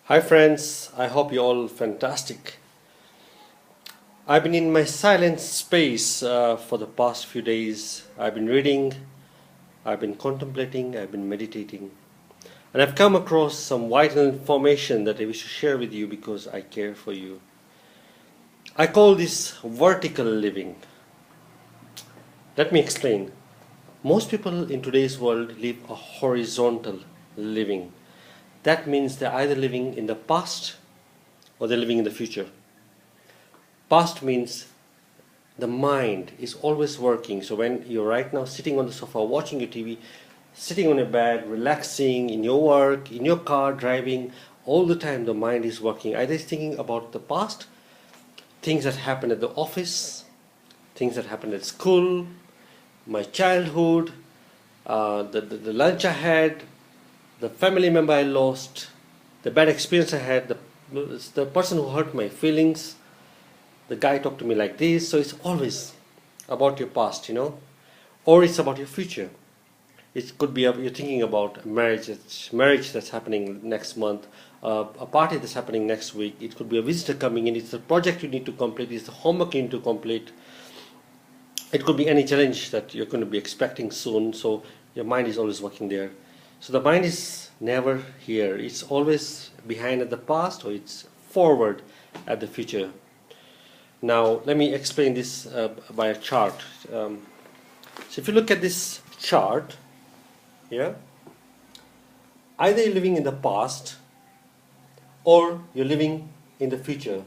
Hi friends, I hope you're all fantastic. I've been in my silent space for the past few days. I've been reading, I've been contemplating, I've been meditating. And I've come across some vital information that I wish to share with you because I care for you. I call this vertical living. Let me explain. Most people in today's world live a horizontal living. That means they're either living in the past or they're living in the future. Past means the mind is always working. So when you're right now sitting on the sofa watching your TV, sitting on your bed, relaxing, in your work, in your car, driving, all the time the mind is working. Either it's thinking about the past, things that happened at the office, things that happened at school, my childhood, the lunch I had, the family member I lost, the bad experience I had, the person who hurt my feelings, the guy talked to me like this. So it's always about your past, or it's about your future. It could be you're thinking about marriage that's happening next month, a party that's happening next week. It could be a visitor coming in. It's a project you need to complete. It's the homework you need to complete. It could be any challenge that you're going to be expecting soon. So your mind is always working there. So the mind is never here. It's always behind at the past, or it's forward at the future. Now let me explain this by a chart. So if you look at this chart, either you're living in the past or you're living in the future.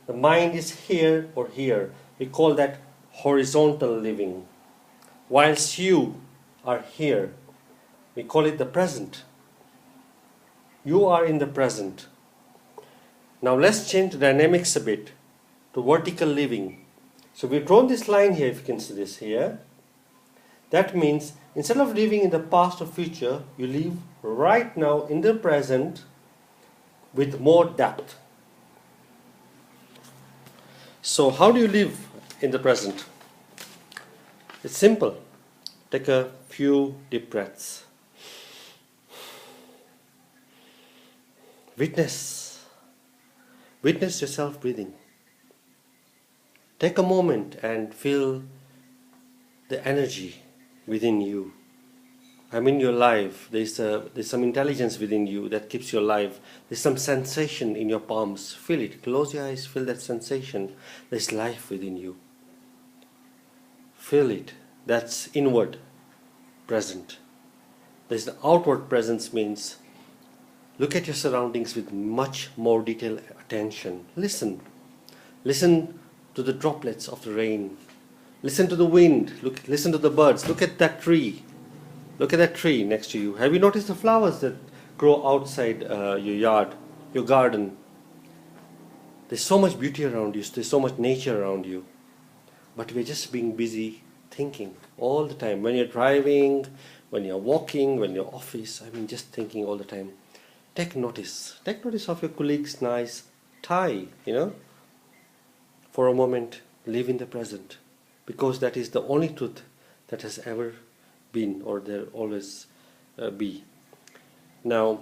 The mind is here or here. We call that horizontal living. Whilst you are here, we call it the present. You are in the present. Now let's change the dynamics a bit to vertical living. So we've drawn this line here, if you can see this here. That means instead of living in the past or future, you live right now in the present with more depth. So how do you live in the present? It's simple. Take a few deep breaths. Witness yourself breathing. Take a moment and feel the energy within you. I mean, you're alive. There's some intelligence within you that keeps you alive. There's some sensation in your palms. Feel it. Close your eyes. Feel that sensation. There's life within you. Feel it. That's inward present. There's the outward presence, means look at your surroundings with much more detailed attention. Listen to the droplets of the rain. Listen to the wind. Listen to the birds. Look at that tree. Look at that tree next to you. Have you noticed the flowers that grow outside your yard, your garden? There's so much beauty around you. There's so much nature around you. But we're just being busy thinking all the time. When you're driving, when you're walking, when you're office, just thinking all the time. Take notice. Take notice of your colleague's nice tie, For a moment, live in the present. Because that is the only truth that has ever been, or there always be. Now,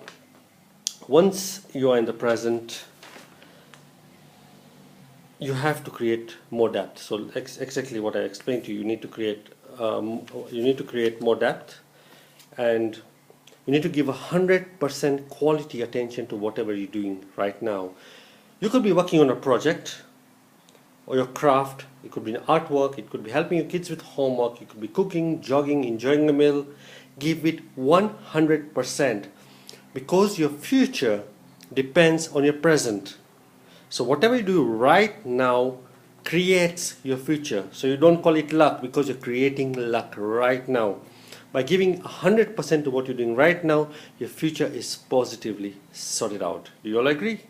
once you are in the present, you have to create more depth. So exactly what I explained to you. You need to create more depth, and you need to give 100% quality attention to whatever you're doing right now. You could be working on a project or your craft. It could be an artwork. It could be helping your kids with homework. You could be cooking, jogging, enjoying a meal. Give it 100%, because your future depends on your present. So whatever you do right now creates your future. So you don't call it luck, because you're creating luck right now. By giving 100% to what you're doing right now, your future is positively sorted out. Do you all agree?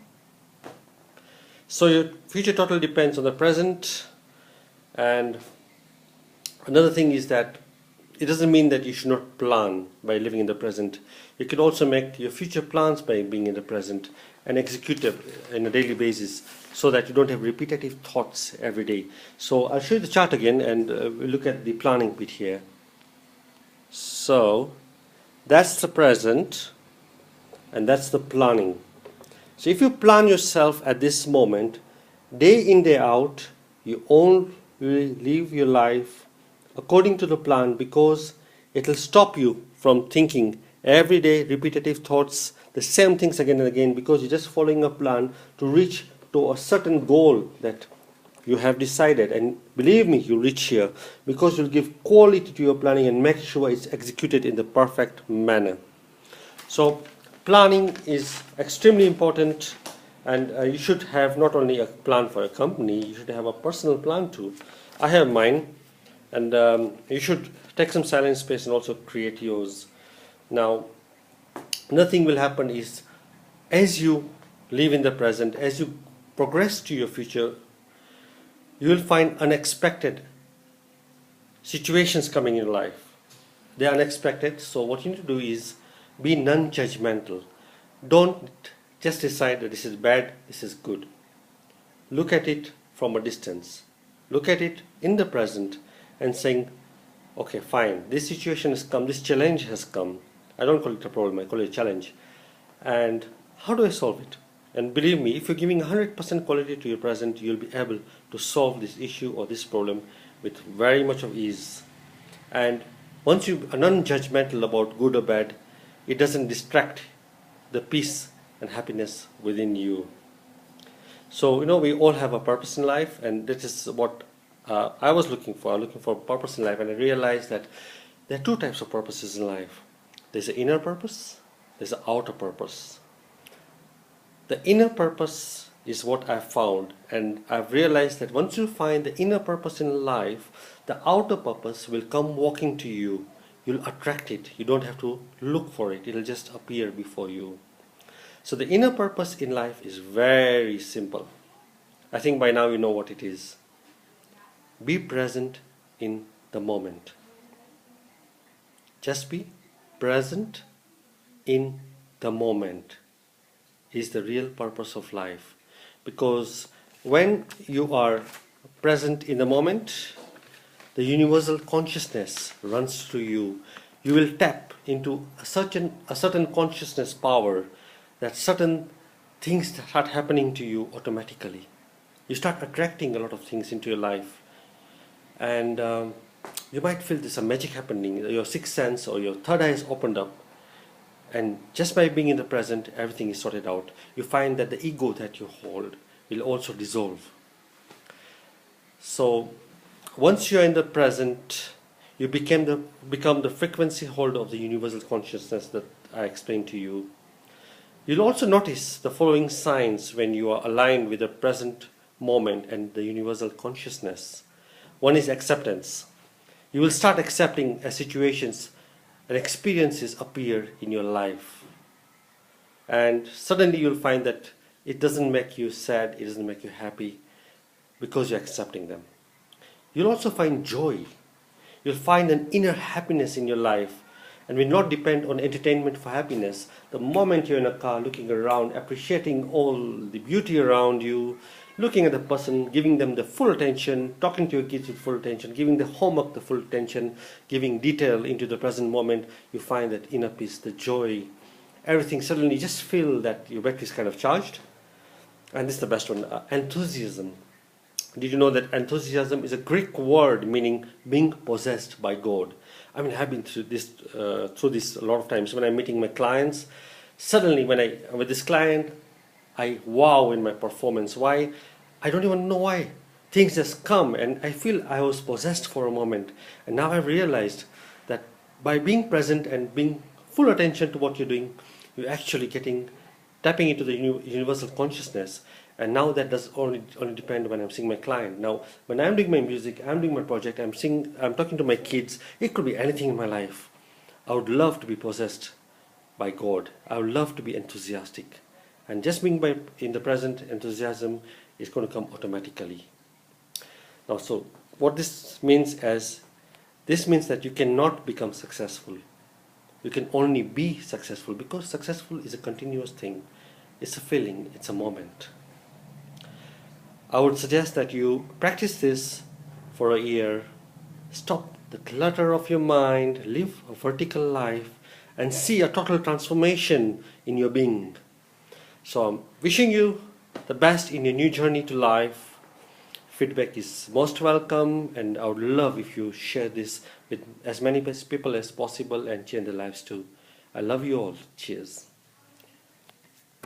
So your future totally depends on the present. And another thing is that it doesn't mean that you should not plan by living in the present. You can also make your future plans by being in the present and execute them on a daily basis, so that you don't have repetitive thoughts every day. So I'll show you the chart again, and we'll look at the planning bit here. So that's the present, and that's the planning. So if you plan yourself at this moment, day in, day out, you only live your life according to the plan, because it will stop you from thinking every day repetitive thoughts, the same things again and again, because you're just following a plan to reach to a certain goal that you have decided. And believe me, you'll reach here, because you'll give quality to your planning and make sure it's executed in the perfect manner. So planning is extremely important, and you should have not only a plan for a company, you should have a personal plan too. I have mine, and you should take some silent space and also create yours. Now, nothing will happen is, as you live in the present, as you progress to your future, you will find unexpected situations coming in life. They are unexpected, so what you need to do is be non-judgmental. Don't just decide that this is bad, this is good. Look at it from a distance. Look at it in the present and saying, okay, fine, this situation has come, this challenge has come. I don't call it a problem, I call it a challenge. And how do I solve it? And believe me, if you're giving 100% quality to your present, you'll be able to solve this issue or this problem with very much of ease. And once you are non-judgmental about good or bad, it doesn't distract the peace and happiness within you. So, we all have a purpose in life, and this is what I was looking for. I'm looking for a purpose in life, and I realized that there are two types of purposes in life. There's an inner purpose, there's an outer purpose. The inner purpose is what I've found, and I've realized that once you find the inner purpose in life, the outer purpose will come walking to you. You'll attract it. You don't have to look for it. It'll just appear before you. So the inner purpose in life is very simple. I think by now you know what it is. Be present in the moment. Just be present in the moment is the real purpose of life. Because when you are present in the moment, the universal consciousness runs through you. You will tap into a certain consciousness power, that certain things start happening to you automatically. You start attracting a lot of things into your life. And you might feel there's some magic happening. Your sixth sense or your third eye is opened up. And just by being in the present, everything is sorted out. You find that the ego that you hold will also dissolve. So once you are in the present, you become the frequency holder of the universal consciousness that I explained to you. You'll also notice the following signs when you are aligned with the present moment and the universal consciousness. One is acceptance. You will start accepting as situations and experiences appear in your life. And suddenly you'll find that it doesn't make you sad, it doesn't make you happy, because you're accepting them. You'll also find joy. You'll find an inner happiness in your life, and will not depend on entertainment for happiness. The moment you're in a car looking around, appreciating all the beauty around you, looking at the person, giving them the full attention, talking to your kids with full attention, giving the homework the full attention, giving detail into the present moment, you find that inner peace, the joy, everything. Suddenly you just feel that your battery is kind of charged. And this is the best one, enthusiasm. Did you know that enthusiasm is a Greek word meaning being possessed by God? I mean, I've been through this a lot of times. When I'm meeting my clients, suddenly when I'm with this client, I wow in my performance. Why? I don't even know why. Things just come, and I feel I was possessed for a moment. And now I've realized that by being present and being full attention to what you're doing, you're actually tapping into the universal consciousness. And now that does only depend when I'm seeing my client. Now, when I'm doing my music, I'm doing my project, I'm talking to my kids, it could be anything in my life. I would love to be possessed by God. I would love to be enthusiastic. And just being in the present, enthusiasm is going to come automatically. Now, so what this means means that you cannot become successful. You can only be successful, because successful is a continuous thing. It's a feeling, it's a moment. I would suggest that you practice this for a year. Stop the clutter of your mind, live a vertical life, and see a total transformation in your being. So I'm wishing you the best in your new journey to life. Feedback is most welcome, and I would love if you share this with as many people as possible and change their lives too. I love you all. Cheers.